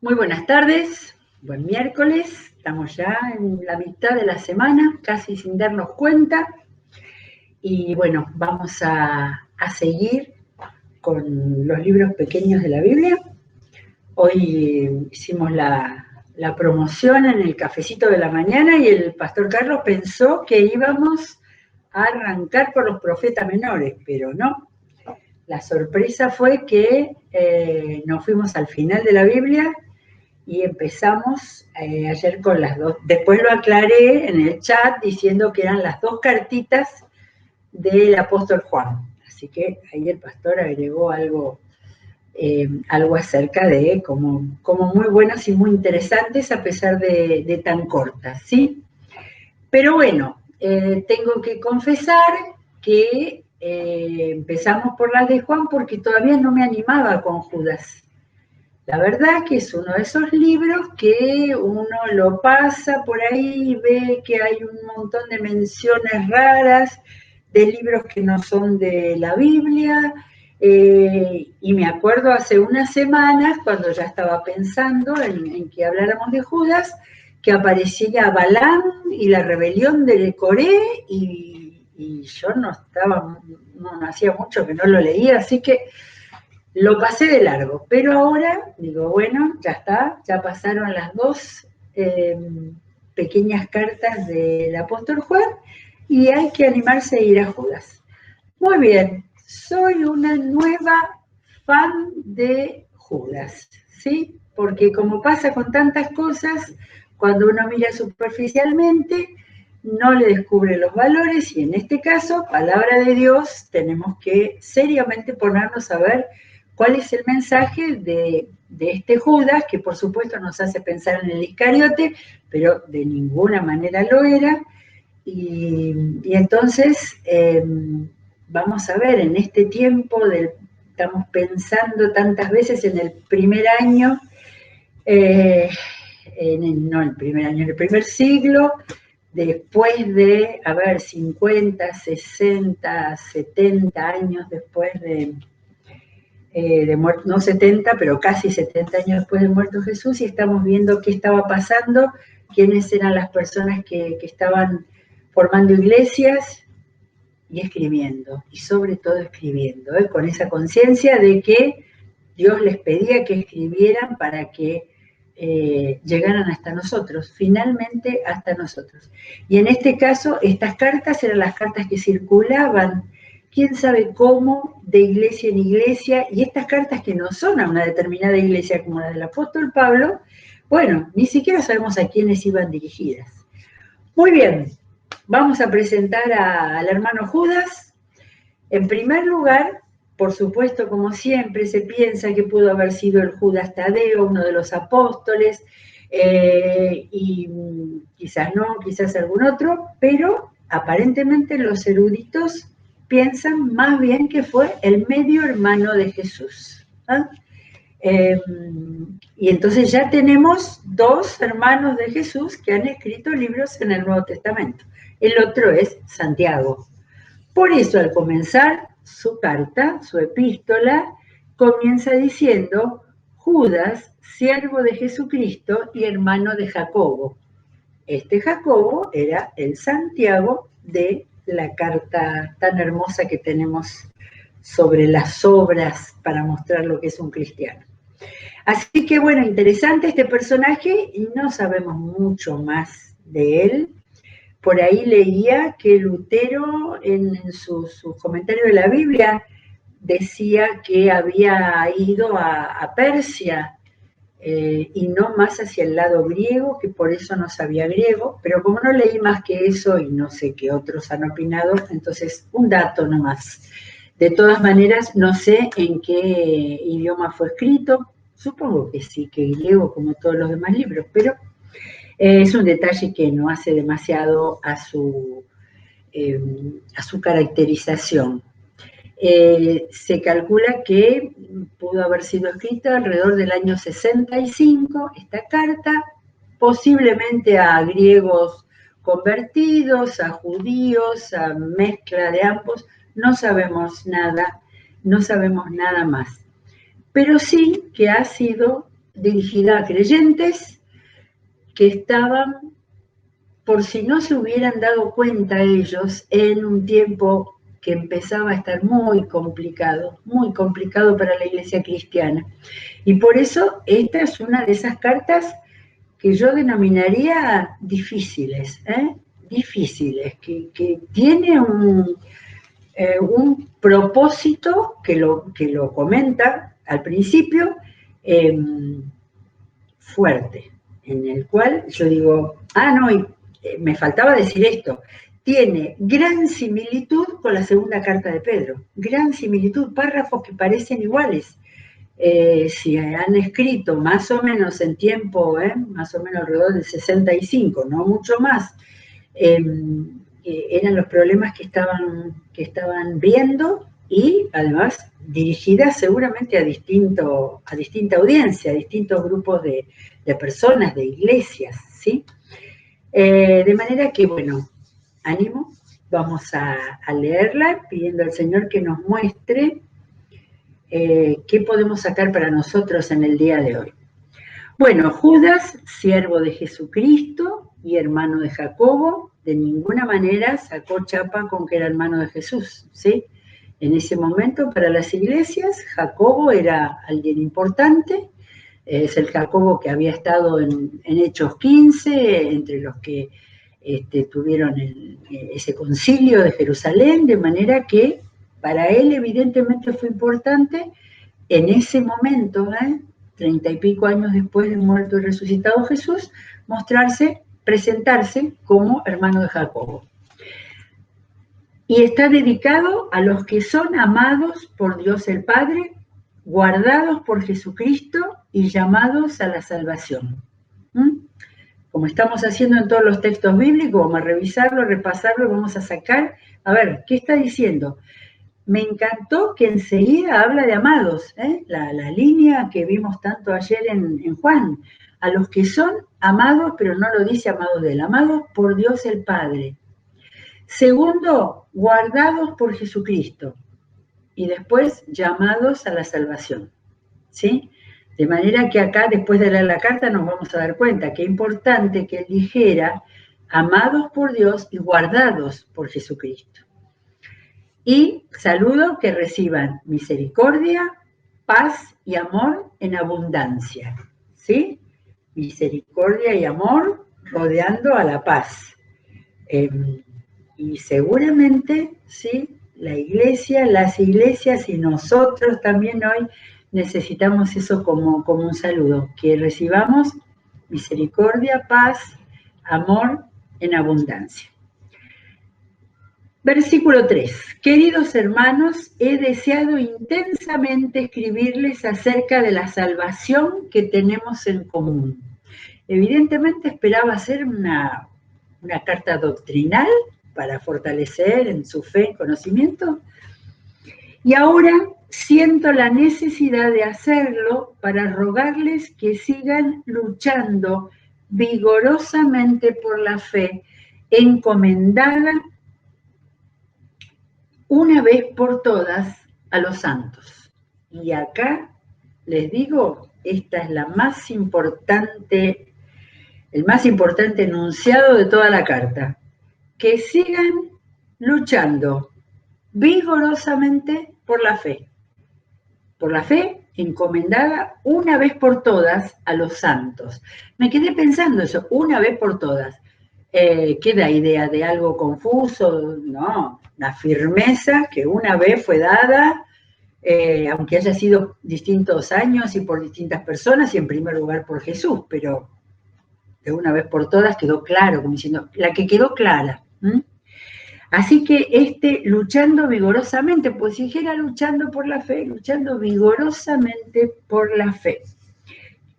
Muy buenas tardes, buen miércoles, estamos ya en la mitad de la semana, casi sin darnos cuenta, y bueno, vamos a seguir con los libros pequeños de la Biblia. Hoy hicimos la promoción en el cafecito de la mañana y el pastor Carlos pensó que íbamos a arrancar por los profetas menores, pero no. La sorpresa fue que nos fuimos al final de la Biblia y empezamos ayer con las dos. Después lo aclaré en el chat diciendo que eran las dos cartitas del apóstol Juan. Así que ahí el pastor agregó algo acerca de como muy buenas y muy interesantes a pesar de tan cortas, ¿sí? Pero bueno, tengo que confesar que empezamos por las de Juan porque todavía no me animaba con Judas. La verdad que es uno de esos libros que uno lo pasa por ahí y ve que hay un montón de menciones raras de libros que no son de la Biblia. Y me acuerdo hace unas semanas, cuando ya estaba pensando en que habláramos de Judas, que aparecía Balaam y la rebelión de Coré, y yo no hacía mucho que no lo leía, así que lo pasé de largo, pero ahora digo, bueno, ya está, ya pasaron las dos pequeñas cartas del apóstol Juan y hay que animarse a ir a Judas. Muy bien, soy una nueva fan de Judas, ¿sí? Porque como pasa con tantas cosas, cuando uno mira superficialmente, no le descubre los valores y en este caso, palabra de Dios, tenemos que seriamente ponernos a ver cuál es el mensaje de este Judas, que por supuesto nos hace pensar en el Iscariote, pero de ninguna manera lo era. Y entonces vamos a ver, en este tiempo estamos pensando tantas veces en el primer año, no el primer año, en el primer siglo, después de, 50, 60, 70 años después de muerto, no 70, pero casi 70 años después de muerto Jesús, y estamos viendo qué estaba pasando, quiénes eran las personas que estaban formando iglesias y escribiendo, y sobre todo escribiendo, con esa conciencia de que Dios les pedía que escribieran para que llegaran hasta nosotros, finalmente hasta nosotros. Y en este caso, estas cartas eran las cartas que circulaban, quién sabe cómo, de iglesia en iglesia, y estas cartas que no son a una determinada iglesia como la del apóstol Pablo, bueno, ni siquiera sabemos a quiénes iban dirigidas. Muy bien, vamos a presentar al hermano Judas. En primer lugar, por supuesto, como siempre, se piensa que pudo haber sido el Judas Tadeo, uno de los apóstoles, y quizás no, quizás algún otro, pero aparentemente los eruditos piensan más bien que fue el medio hermano de Jesús. Y entonces ya tenemos dos hermanos de Jesús que han escrito libros en el Nuevo Testamento. El otro es Santiago. Por eso, al comenzar su carta, su epístola, comienza diciendo: Judas, siervo de Jesucristo y hermano de Jacobo. Este Jacobo era el Santiago de la carta tan hermosa que tenemos sobre las obras para mostrar lo que es un cristiano. Así que bueno, interesante este personaje, y no sabemos mucho más de él. Por ahí leía que Lutero en sus comentarios de la Biblia decía que había ido a Persia y no más hacia el lado griego, que por eso no sabía griego, pero como no leí más que eso y no sé qué otros han opinado, entonces un dato nomás. De todas maneras, no sé en qué idioma fue escrito, supongo que sí, que griego como todos los demás libros, pero es un detalle que no hace demasiado a su caracterización. Se calcula que pudo haber sido escrita alrededor del año 65, esta carta, posiblemente a griegos convertidos, a judíos, a mezcla de ambos, no sabemos nada más. Pero sí que ha sido dirigida a creyentes que estaban, por si no se hubieran dado cuenta ellos, en un tiempo que empezaba a estar muy complicado para la iglesia cristiana. Y por eso esta es una de esas cartas que yo denominaría difíciles, difíciles, que tiene un propósito que lo comenta al principio, fuerte, en el cual yo digo, me faltaba decir esto, tiene gran similitud con la segunda carta de Pedro, gran similitud, párrafos que parecen iguales. Si han escrito más o menos en tiempo, más o menos alrededor del 65, no mucho más, eran los problemas que estaban viendo y además dirigidas seguramente a distinta audiencia, a distintos grupos de personas, de iglesias, ¿sí? De manera que, bueno, ánimo, vamos a leerla pidiendo al Señor que nos muestre qué podemos sacar para nosotros en el día de hoy. Bueno, Judas, siervo de Jesucristo y hermano de Jacobo, de ninguna manera sacó chapa con que era hermano de Jesús, ¿sí? En ese momento, para las iglesias, Jacobo era alguien importante, es el Jacobo que había estado en Hechos 15, entre los que tuvieron ese concilio de Jerusalén, de manera que para él evidentemente fue importante en ese momento, 30 y pico años después de muerto y resucitado Jesús, presentarse como hermano de Jacobo. Y está dedicado a los que son amados por Dios el Padre, guardados por Jesucristo y llamados a la salvación. Como estamos haciendo en todos los textos bíblicos, vamos a revisarlo, repasarlo, vamos a sacar, a ver, ¿qué está diciendo? Me encantó que enseguida habla de amados, la línea que vimos tanto ayer en Juan, a los que son amados, pero no lo dice amados de él, amados por Dios el Padre. Segundo, guardados por Jesucristo y después llamados a la salvación, ¿sí? De manera que acá, después de leer la carta, nos vamos a dar cuenta que es importante que él dijera amados por Dios y guardados por Jesucristo. Y saludo que reciban misericordia, paz y amor en abundancia, ¿sí? Misericordia y amor rodeando a la paz. Y seguramente, ¿sí? La iglesia, las iglesias y nosotros también hoy necesitamos eso como un saludo, que recibamos misericordia, paz, amor en abundancia. Versículo 3. Queridos hermanos, he deseado intensamente escribirles acerca de la salvación que tenemos en común. Evidentemente esperaba hacer una carta doctrinal para fortalecer en su fe y conocimiento. Y ahora siento la necesidad de hacerlo para rogarles que sigan luchando vigorosamente por la fe, encomendada una vez por todas a los santos. Y acá les digo, esta es el más importante enunciado de toda la carta. Que sigan luchando vigorosamente por la fe encomendada una vez por todas a los santos. Me quedé pensando eso, una vez por todas. ¿Queda idea de algo confuso? No, la firmeza que una vez fue dada, aunque haya sido distintos años y por distintas personas y en primer lugar por Jesús, pero de una vez por todas quedó claro, como diciendo, la que quedó clara. Así que luchando vigorosamente, pues si dijera luchando por la fe, luchando vigorosamente por la fe.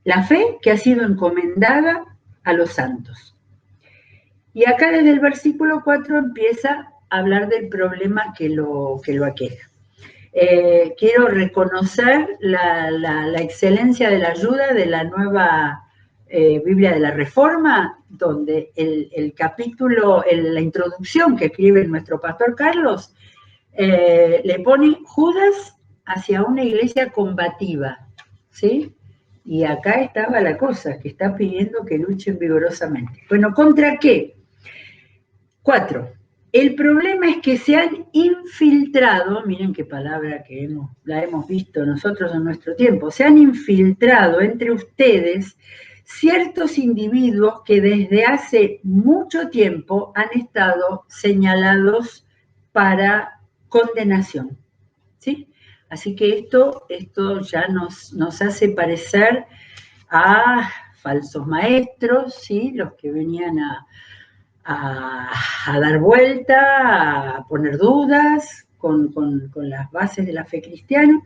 La fe que ha sido encomendada a los santos. Y acá desde el versículo 4 empieza a hablar del problema que lo aqueja. Quiero reconocer la excelencia de la ayuda de la nueva Biblia de la Reforma, donde el capítulo, la introducción que escribe nuestro pastor Carlos, le pone Judas hacia una iglesia combativa, ¿sí? Y acá estaba la cosa, que está pidiendo que luchen vigorosamente. Bueno, ¿contra qué? 4. El problema es que se han infiltrado, miren qué palabra que la hemos visto nosotros en nuestro tiempo, se han infiltrado entre ustedes ciertos individuos que desde hace mucho tiempo han estado señalados para condenación, ¿sí? Así que esto ya nos hace parecer a falsos maestros, ¿sí? Los que venían a dar vuelta, a poner dudas con las bases de la fe cristiana.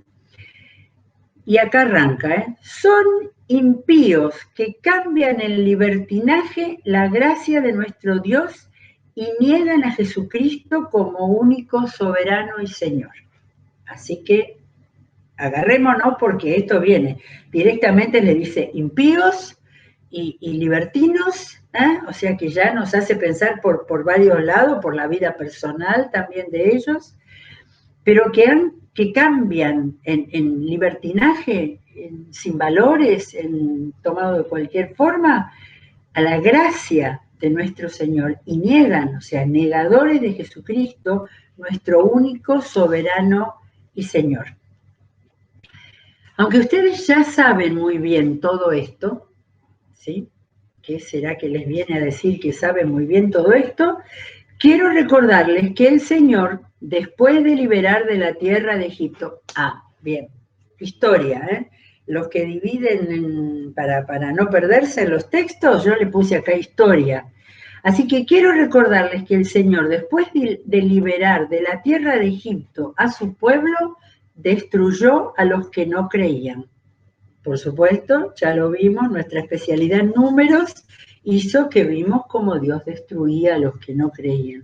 Y acá arranca, ¿eh? Son impíos que cambian en libertinaje la gracia de nuestro Dios y niegan a Jesucristo como único soberano y Señor. Así que agarrémonos porque esto viene. Directamente le dice impíos y libertinos, ¿eh? O sea que ya nos hace pensar por varios lados, por la vida personal también de ellos, pero que cambian en libertinaje, sin valores, tomado de cualquier forma, a la gracia de nuestro Señor y niegan, o sea, negadores de Jesucristo, nuestro único soberano y Señor. Aunque ustedes ya saben muy bien todo esto, ¿sí? ¿Qué será que les viene a decir que saben muy bien todo esto? Quiero recordarles que el Señor, después de liberar de la tierra de Egipto, bien, historia, ¿eh? Los que dividen para no perderse en los textos, yo le puse acá historia. Así que quiero recordarles que el Señor, después de liberar de la tierra de Egipto a su pueblo, destruyó a los que no creían. Por supuesto, ya lo vimos, nuestra especialidad en números hizo que vimos cómo Dios destruía a los que no creían.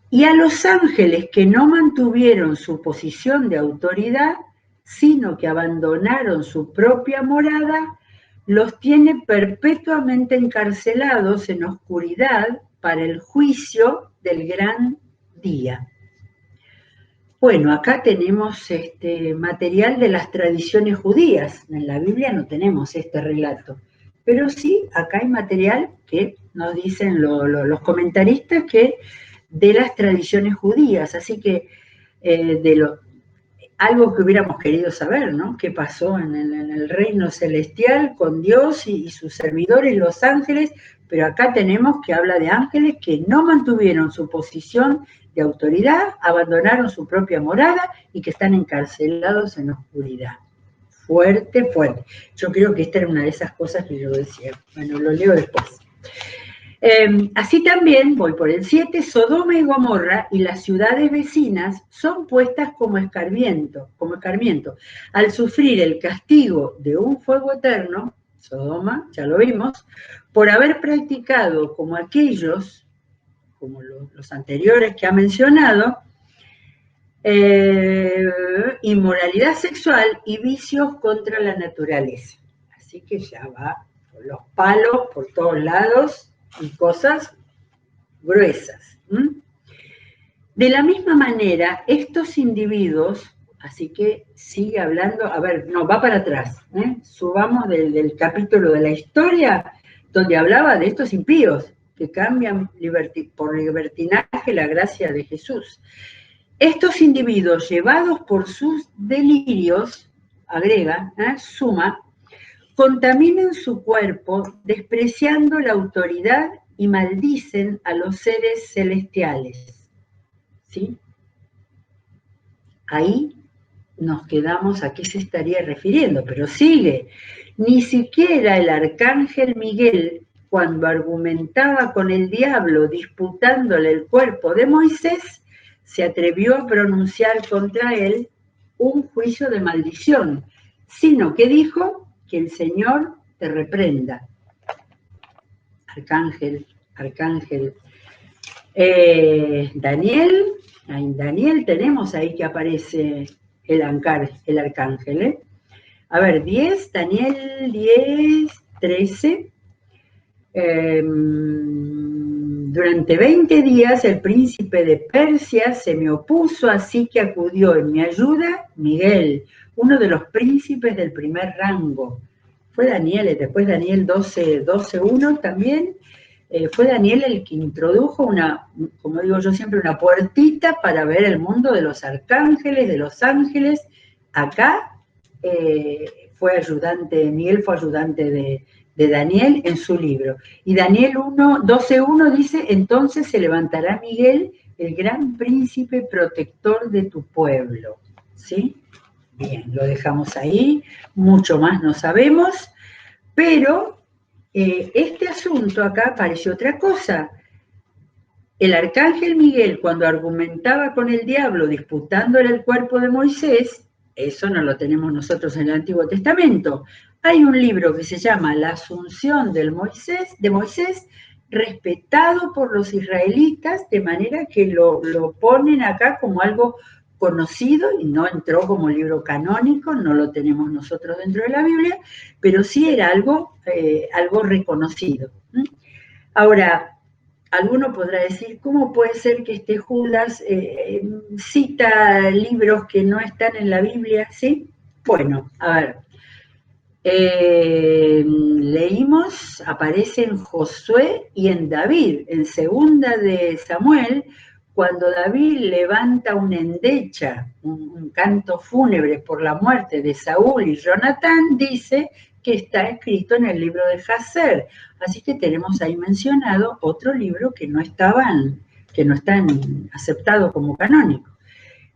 Y a los ángeles que no mantuvieron su posición de autoridad, sino que abandonaron su propia morada, los tiene perpetuamente encarcelados en oscuridad para el juicio del gran día. Bueno, acá tenemos material de las tradiciones judías. En la Biblia no tenemos este relato, pero sí, acá hay material que nos dicen los comentaristas que de las tradiciones judías. Así que algo que hubiéramos querido saber, ¿no? ¿Qué pasó en el reino celestial con Dios y sus servidores, los ángeles? Pero acá tenemos que habla de ángeles que no mantuvieron su posición de autoridad, abandonaron su propia morada y que están encarcelados en la oscuridad. Fuerte, fuerte. Yo creo que esta era una de esas cosas que yo decía. Bueno, lo leo después. Así también, voy por el 7, Sodoma y Gomorra y las ciudades vecinas son puestas como escarmiento. Al sufrir el castigo de un fuego eterno, Sodoma, ya lo vimos, por haber practicado como aquellos, como los anteriores que ha mencionado, inmoralidad sexual y vicios contra la naturaleza. Así que ya va por los palos por todos lados y cosas gruesas. De la misma manera, estos individuos, así que sigue hablando, va para atrás, subamos del capítulo de la historia, donde hablaba de estos impíos que cambian por libertinaje la gracia de Jesús. Estos individuos, llevados por sus delirios, agrega, suma, contaminan su cuerpo despreciando la autoridad y maldicen a los seres celestiales. ¿Sí? Ahí nos quedamos a qué se estaría refiriendo, pero sigue. Ni siquiera el arcángel Miguel, cuando argumentaba con el diablo disputándole el cuerpo de Moisés, se atrevió a pronunciar contra él un juicio de maldición, sino que dijo que el Señor te reprenda. Arcángel. Daniel, en Daniel tenemos ahí que aparece el arcángel. A ver, 10, Daniel 10, 13. durante 20 días el príncipe de Persia se me opuso, así que acudió en mi ayuda Miguel, uno de los príncipes del primer rango. Fue Daniel, después Daniel 12:1 también, fue Daniel el que introdujo como digo yo siempre, una puertita para ver el mundo de los arcángeles, de los ángeles. Acá Miguel fue ayudante de Daniel en su libro. Y Daniel 12:1 dice, entonces se levantará Miguel, el gran príncipe protector de tu pueblo. ¿Sí? Bien, lo dejamos ahí, mucho más no sabemos, pero este asunto acá parece otra cosa. El arcángel Miguel, cuando argumentaba con el diablo disputándole el cuerpo de Moisés, eso no lo tenemos nosotros en el Antiguo Testamento. Hay un libro que se llama La Asunción de Moisés, respetado por los israelitas, de manera que lo ponen acá como algo conocido y no entró como libro canónico, no lo tenemos nosotros dentro de la Biblia, pero sí era algo reconocido. Ahora, alguno podrá decir, ¿cómo puede ser que Judas cita libros que no están en la Biblia? ¿Sí? Bueno, a ver, leímos, aparece en Josué y en David, en segunda de Samuel, cuando David levanta una endecha, un canto fúnebre por la muerte de Saúl y Jonatán, dice que está escrito en el libro de Jaser. Así que tenemos ahí mencionado otro libro que no está aceptado como canónico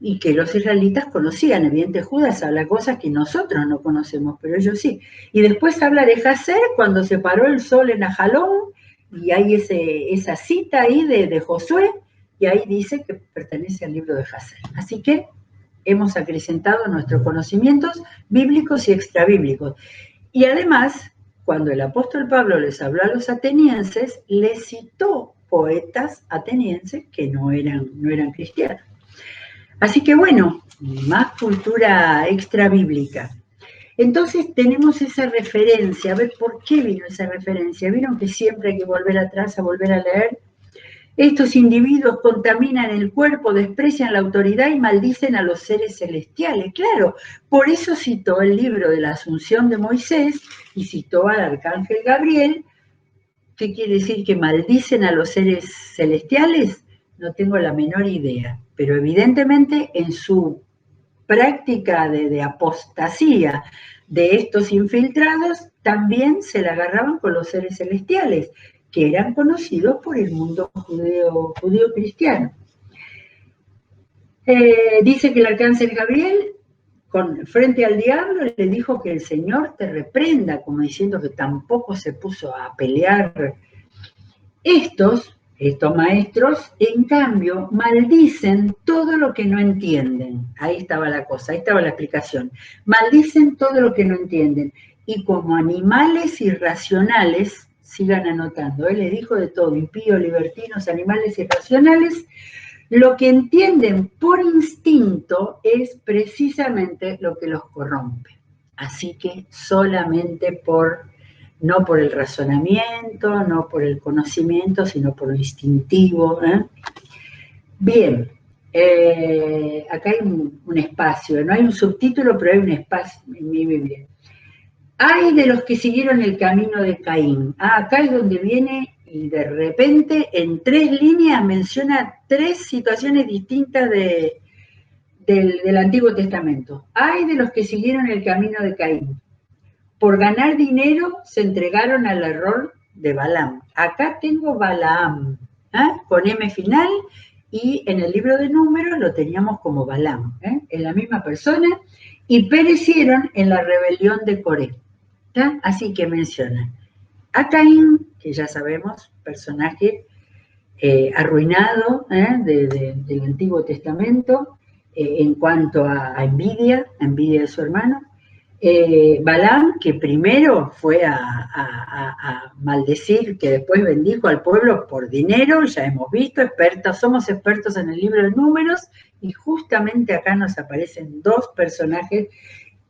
y que los israelitas conocían. Evidentemente Judas habla cosas que nosotros no conocemos, pero ellos sí. Y después habla de Jaser cuando se paró el sol en Ajalón, y hay esa cita ahí de Josué, y ahí dice que pertenece al libro de Jaser. Así que hemos acrecentado nuestros conocimientos bíblicos y extrabíblicos. Y además, cuando el apóstol Pablo les habló a los atenienses, les citó poetas atenienses que no eran cristianos. Así que bueno, más cultura extra bíblica. Entonces tenemos esa referencia. A ver, ¿por qué vino esa referencia? ¿Vieron que siempre hay que volver atrás a volver a leer? Estos individuos contaminan el cuerpo, desprecian la autoridad y maldicen a los seres celestiales. Claro, por eso citó el libro de la Asunción de Moisés y citó al arcángel Gabriel. ¿Qué quiere decir? ¿Que maldicen a los seres celestiales? No tengo la menor idea, pero evidentemente en su práctica de apostasía de estos infiltrados también se la agarraban con los seres celestiales, que eran conocidos por el mundo judío-cristiano. Dice que el arcángel Gabriel, frente al diablo, le dijo que el Señor te reprenda, como diciendo que tampoco se puso a pelear. Estos maestros, en cambio, maldicen todo lo que no entienden. Ahí estaba la cosa, ahí estaba la explicación. Maldicen todo lo que no entienden. Y como animales irracionales, sigan anotando, él les dijo de todo, impíos, libertinos, animales irracionales, lo que entienden por instinto es precisamente lo que los corrompe. Así que solamente no por el razonamiento, no por el conocimiento, sino por lo instintivo. Bien, acá hay un espacio, no hay un subtítulo, pero hay un espacio en mi Biblia. Hay de los que siguieron el camino de Caín. Acá es donde viene y de repente en 3 líneas menciona 3 situaciones distintas del Antiguo Testamento. Hay de los que siguieron el camino de Caín. Por ganar dinero se entregaron al error de Balaam. Acá tengo Balaam, con M final, y en el libro de Números lo teníamos como Balaam, es la misma persona, y perecieron en la rebelión de Coré. Así que menciona a Caín, que ya sabemos, personaje arruinado del Antiguo Testamento en cuanto a envidia de su hermano. Balaam, que primero fue a maldecir, que después bendijo al pueblo por dinero, ya hemos visto, somos expertos en el libro de Números, y justamente acá nos aparecen 2 personajes,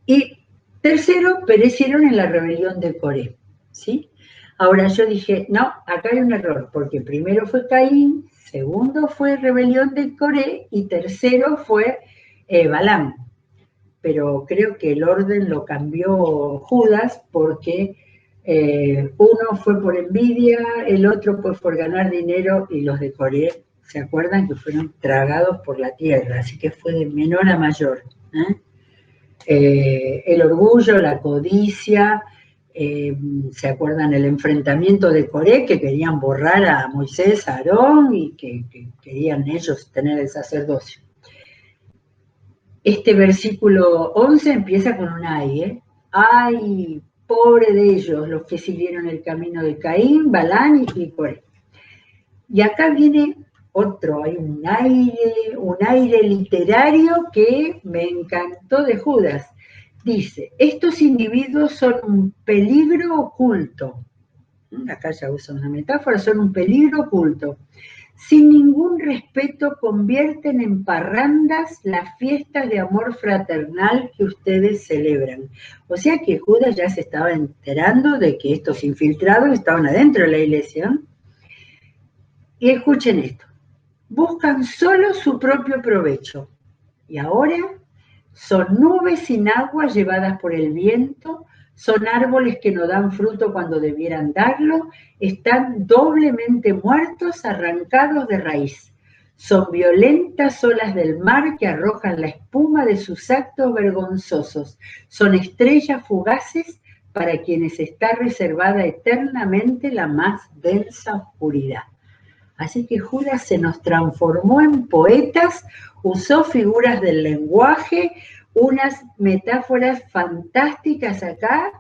y tercero, perecieron en la rebelión de Coré, ¿sí? Ahora yo dije, no, acá hay un error, porque primero fue Caín, segundo fue rebelión de Coré y tercero fue Balaam. Pero creo que el orden lo cambió Judas porque uno fue por envidia, el otro fue por ganar dinero y los de Coré, ¿se acuerdan? Que fueron tragados por la tierra, así que fue de menor a mayor. El orgullo, la codicia, ¿se acuerdan el enfrentamiento de Coré que querían borrar a Moisés, a Aarón y que querían ellos tener el sacerdocio? Este versículo 11 empieza con un ay, ¿eh? Ay, pobre de ellos, los que siguieron el camino de Caín, Balán y Coré. Y acá viene otro, hay un aire literario que me encantó de Judas. Dice, estos individuos son un peligro oculto. Acá ya usa una metáfora, son un peligro oculto. Sin ningún respeto convierten en parrandas las fiestas de amor fraternal que ustedes celebran. O sea que Judas ya se estaba enterando de que estos infiltrados estaban adentro de la iglesia. Y escuchen esto, buscan solo su propio provecho. Y ahora son nubes sin agua llevadas por el viento, son árboles que no dan fruto cuando debieran darlo, están doblemente muertos, arrancados de raíz. Son violentas olas del mar que arrojan la espuma de sus actos vergonzosos. Son estrellas fugaces para quienes está reservada eternamente la más densa oscuridad. Así que Judas se nos transformó en poetas, usó figuras del lenguaje, unas metáforas fantásticas acá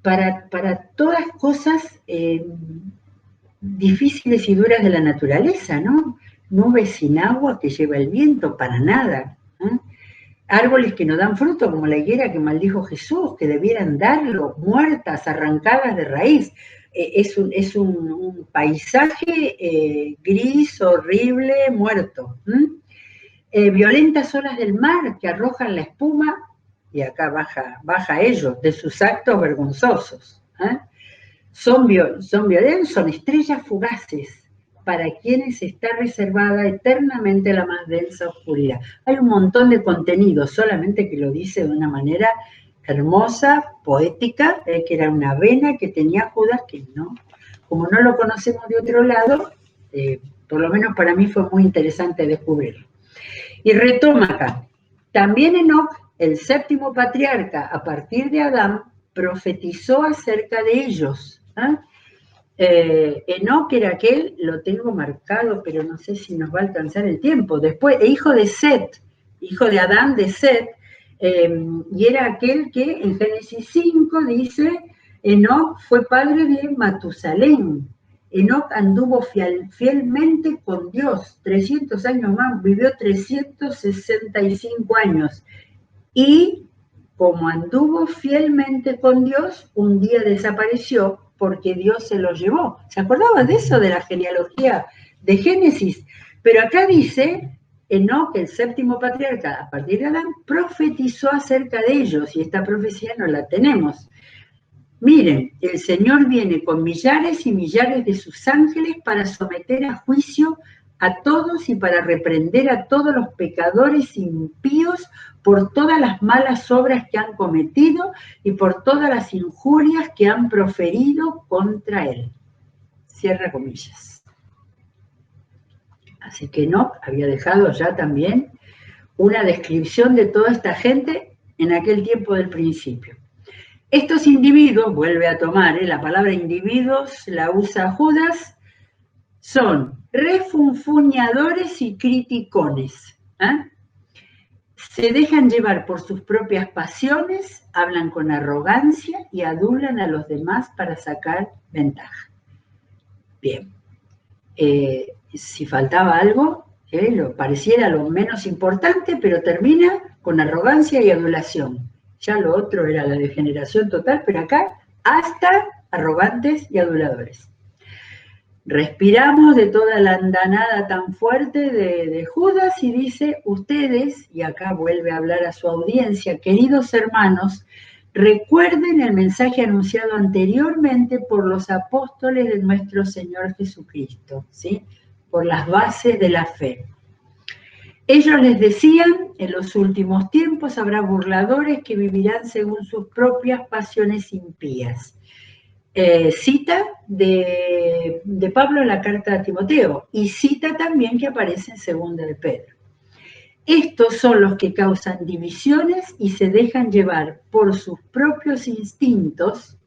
para todas cosas difíciles y duras de la naturaleza, ¿no? Nubes sin agua que lleva el viento, para nada. Árboles que no dan fruto, como la higuera que maldijo Jesús, que debieran darlo, muertas, arrancadas de raíz. Es un paisaje gris, horrible, muerto. Violentas olas del mar que arrojan la espuma, y acá baja ellos, de sus actos vergonzosos. Son violentos, son estrellas fugaces, para quienes está reservada eternamente la más densa oscuridad. Hay un montón de contenido, solamente que lo dice de una manera hermosa, poética, que era una vena que tenía Judas, que no, como no lo conocemos de otro lado, por lo menos para mí fue muy interesante descubrirlo. Y retoma acá, también Enoc, el séptimo patriarca, a partir de Adán, profetizó acerca de ellos. Enoc era aquel, lo tengo marcado, pero no sé si nos va a alcanzar el tiempo. Después, hijo de Set, hijo de Adán de Set, y era aquel que en Génesis 5 dice, Enoc fue padre de Matusalén. Enoc anduvo fielmente con Dios, 300 años más, vivió 365 años. Y como anduvo fielmente con Dios, un día desapareció porque Dios se lo llevó. ¿Se acordaba de eso, de la genealogía de Génesis? Pero acá dice, Enoc, el séptimo patriarca, a partir de Adán, profetizó acerca de ellos, y esta profecía no la tenemos. Miren, el Señor viene con millares y millares de sus ángeles para someter a juicio a todos y para reprender a todos los pecadores impíos por todas las malas obras que han cometido y por todas las injurias que han proferido contra él. Cierra comillas. Así que Enoc había dejado ya también una descripción de toda esta gente en aquel tiempo del principio. Estos individuos, vuelve a tomar, la palabra individuos la usa Judas, son refunfuñadores y criticones. Se dejan llevar por sus propias pasiones, hablan con arrogancia y adulan a los demás para sacar ventaja. Bien, si faltaba algo, pareciera lo menos importante, pero termina con arrogancia y adulación. Ya lo otro era la degeneración total, pero acá hasta arrogantes y aduladores. Respiramos de toda la andanada tan fuerte de Judas y dice, ustedes, y acá vuelve a hablar a su audiencia, queridos hermanos, Recuerden el mensaje anunciado anteriormente por los apóstoles de nuestro Señor Jesucristo, ¿sí? Por las bases de la fe. Ellos les decían, en los últimos tiempos habrá burladores que vivirán según sus propias pasiones impías. Cita de Pablo en la carta a Timoteo, y cita también que aparece en segunda de Pedro. Estos son los que causan divisiones y se dejan llevar por sus propios instintos,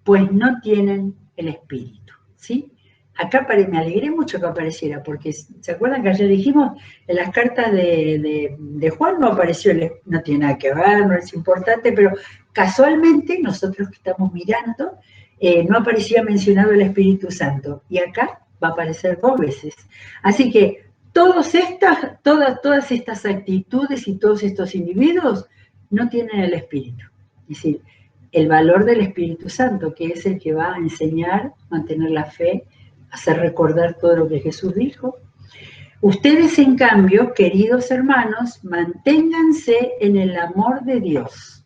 pues no tienen el espíritu, ¿sí? Acá me alegré mucho que apareciera, porque ¿se acuerdan que ayer dijimos? En las cartas de Juan no apareció, no tiene nada que ver, no es importante, pero casualmente nosotros que estamos mirando, no aparecía mencionado el Espíritu Santo, y acá va a aparecer 2 veces. Así que todas estas actitudes y todos estos individuos no tienen el Espíritu. Es decir, el valor del Espíritu Santo, que es el que va a enseñar, mantener la fe, hacer recordar todo lo que Jesús dijo. Ustedes, en cambio, queridos hermanos, manténganse en el amor de Dios.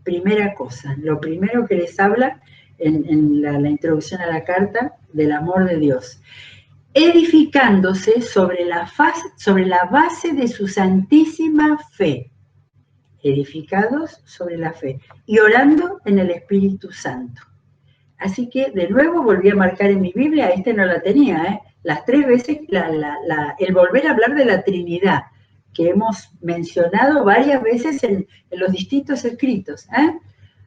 Primera cosa, lo primero que les habla en la introducción a la carta, del amor de Dios. Edificándose sobre la base de su santísima fe. Edificados sobre la fe y orando en el Espíritu Santo. Así que de nuevo volví a marcar en mi Biblia, no la tenía, las 3 veces, el volver a hablar de la Trinidad, que hemos mencionado varias veces en los distintos escritos.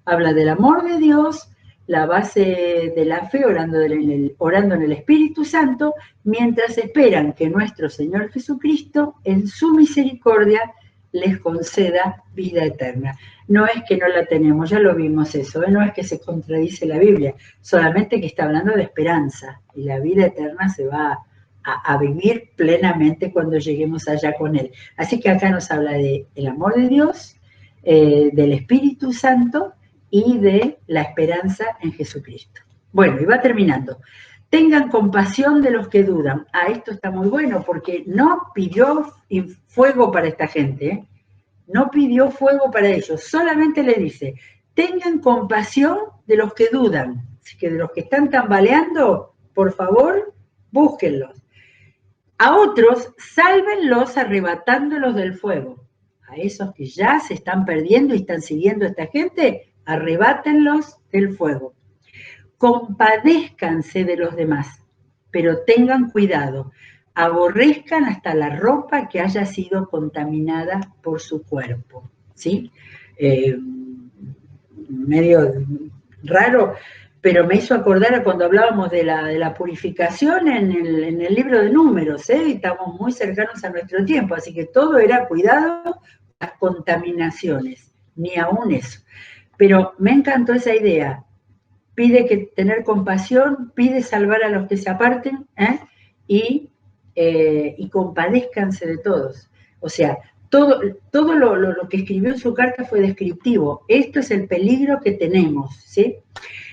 Habla del amor de Dios, la base de la fe, orando en el Espíritu Santo, mientras esperan que nuestro Señor Jesucristo, en su misericordia, les conceda vida eterna. No es que no la tenemos, ya lo vimos eso, no es que se contradice la Biblia, solamente que está hablando de esperanza, y la vida eterna se va a vivir plenamente cuando lleguemos allá con Él. Así que acá nos habla del amor de Dios, del Espíritu Santo y de la esperanza en Jesucristo. Bueno, y va terminando. Tengan compasión de los que dudan. Esto está muy bueno porque no pidió fuego para esta gente, no pidió fuego para ellos, solamente le dice, tengan compasión de los que dudan, así que de los que están tambaleando, por favor, búsquenlos. A otros, sálvenlos arrebatándolos del fuego. A esos que ya se están perdiendo y están siguiendo a esta gente, arrebátenlos del fuego. Compadézcanse de los demás, pero tengan cuidado, aborrezcan hasta la ropa que haya sido contaminada por su cuerpo, ¿sí? Medio raro, pero me hizo acordar a cuando hablábamos de la purificación en el libro de Números, y estamos muy cercanos a nuestro tiempo, así que todo era cuidado, las contaminaciones, ni aún eso. Pero me encantó esa idea. Pide que tener compasión, pide salvar a los que se aparten, y compadézcanse de todos. O sea, todo lo que escribió en su carta fue descriptivo. Esto es el peligro que tenemos, ¿sí?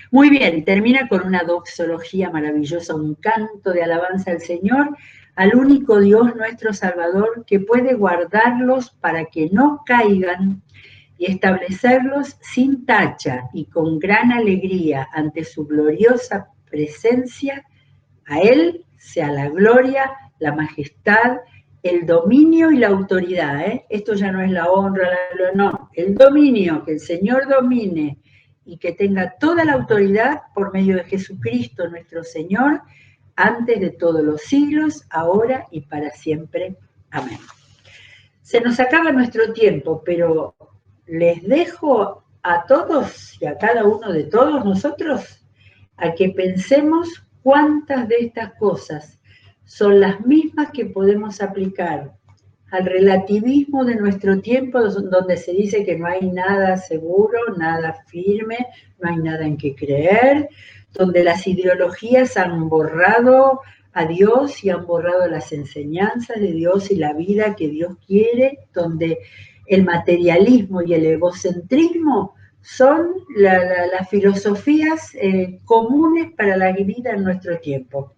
Muy bien, termina con una doxología maravillosa, un canto de alabanza al Señor, al único Dios nuestro Salvador, que puede guardarlos para que no caigan y establecerlos sin tacha y con gran alegría ante su gloriosa presencia. A Él sea la gloria, la majestad, el dominio y la autoridad. Esto ya no es la honra, no, el dominio, que el Señor domine y que tenga toda la autoridad por medio de Jesucristo nuestro Señor, antes de todos los siglos, ahora y para siempre. Amén. Se nos acaba nuestro tiempo, pero les dejo a todos y a cada uno de todos nosotros a que pensemos cuántas de estas cosas son las mismas que podemos aplicar al relativismo de nuestro tiempo, donde se dice que no hay nada seguro, nada firme, no hay nada en que creer, donde las ideologías han borrado a Dios y han borrado las enseñanzas de Dios y la vida que Dios quiere, donde el materialismo y el egocentrismo son las filosofías comunes para la vida en nuestro tiempo.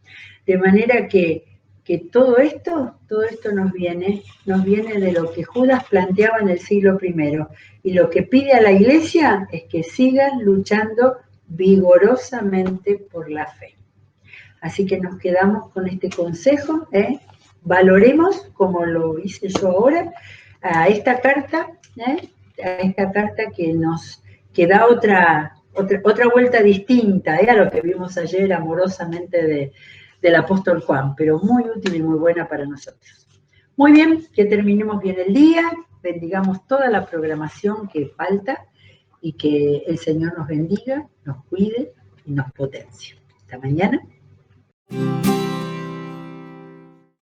De manera que que todo esto nos viene de lo que Judas planteaba en el siglo I. Y lo que pide a la Iglesia es que sigan luchando vigorosamente por la fe. Así que nos quedamos con este consejo, valoremos, como lo hice yo ahora, a esta carta que da otra vuelta distinta a lo que vimos ayer amorosamente del apóstol Juan, pero muy útil y muy buena para nosotros. Muy bien, que terminemos bien el día, bendigamos toda la programación que falta y que el Señor nos bendiga, nos cuide y nos potencie. Hasta mañana.